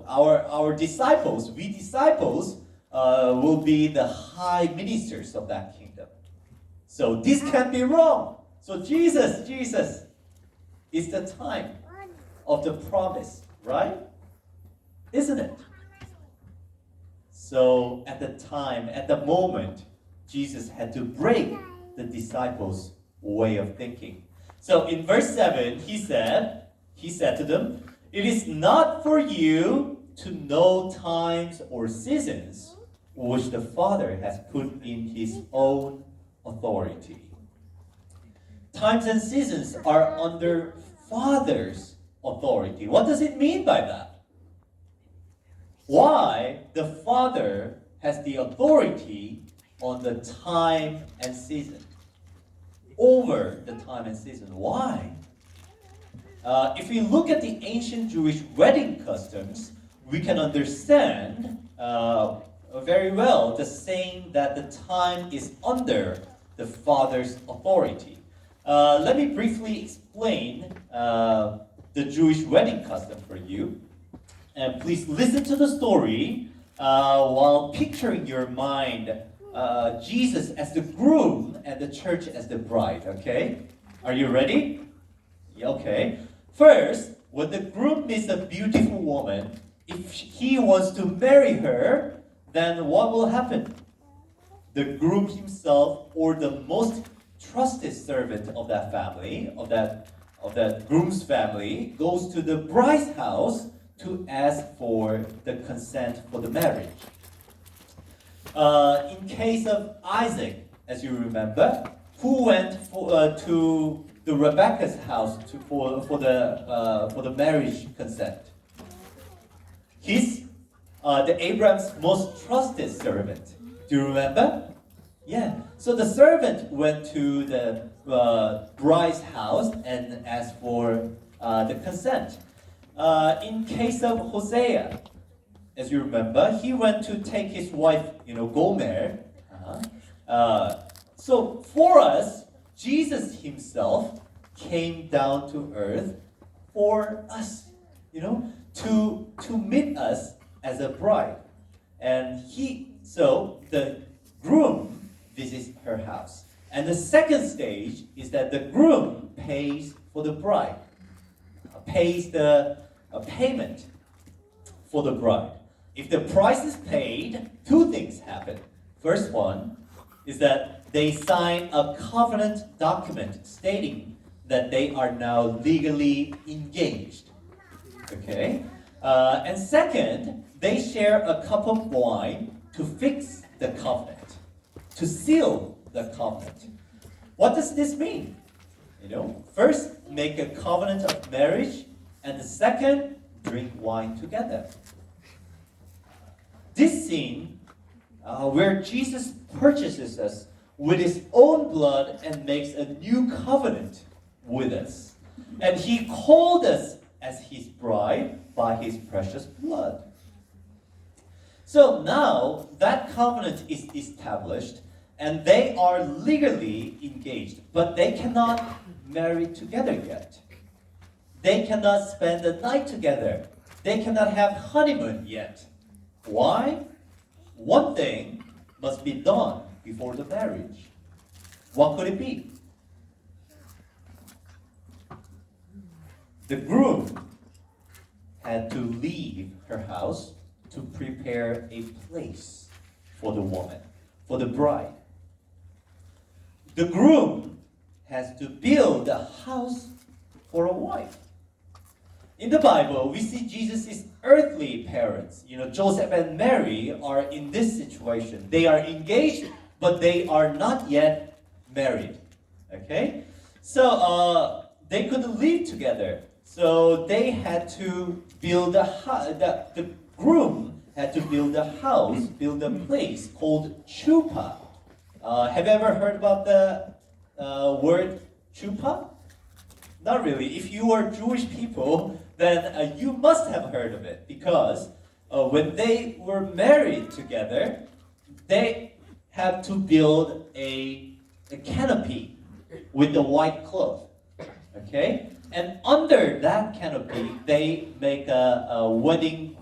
our disciples, we disciples, will be the high ministers of that kingdom. So this can't be wrong. So Jesus is the time of the promise, right? Isn't it? So at the moment, Jesus had to break the disciples' way of thinking. So in verse 7, he said to them, "It is not for you to know times or seasons which the Father has put in his own authority." Times and seasons are under Father's authority. What does it mean by that? Why the Father has the authority on the time and season? Over the time and season. Why? If we look at the ancient Jewish wedding customs, we can understand very well the saying that the time is under the Father's authority. Let me briefly explain the Jewish wedding custom for you. And please listen to the story while picturing your mind Jesus as the groom and the church as the bride, okay? Are you ready? Okay. First, when the groom meets a beautiful woman, if he wants to marry her, then what will happen? The groom himself or the most trusted servant of that family, of that groom's family, goes to the bride's house to ask for the consent for the marriage. In case of Isaac, as you remember, who went to the Rebecca's house for the marriage consent? The Abraham's most trusted servant. Do you remember? Yeah. So the servant went to the bride's house and asked for the consent. In case of Hosea, as you remember, he went to take his wife, Gomer. So for us, Jesus himself came down to earth for us, to meet us as a bride. And so the groom visits her house. And the second stage is that the groom pays for the bride, pays the payment for the bride. If the price is paid, two things happen. First one is that they sign a covenant document stating that they are now legally engaged. Okay? And second, they share a cup of wine to fix the covenant, to seal the covenant. What does this mean? First, make a covenant of marriage, and the second, drink wine together. This scene, where Jesus purchases us with his own blood and makes a new covenant with us. And he called us as his bride by his precious blood. So now that covenant is established and they are legally engaged, but they cannot marry together yet. They cannot spend the night together. They cannot have honeymoon yet. Why? One thing must be done before the marriage. What could it be? The groom had to leave her house to prepare a place for the woman, for the bride. The groom has to build a house for a wife. In the Bible, we see Jesus' earthly parents. Joseph and Mary are in this situation. They are engaged, but they are not yet married. Okay? So they couldn't live together. So they had to build a house. The groom had to build a house, build a place called chuppah. Have you ever heard about the word chuppah? Not really. If you are Jewish people, then you must have heard of it, because when they were married together, they had to build a canopy with the white cloth. Okay? And under that canopy, they make a wedding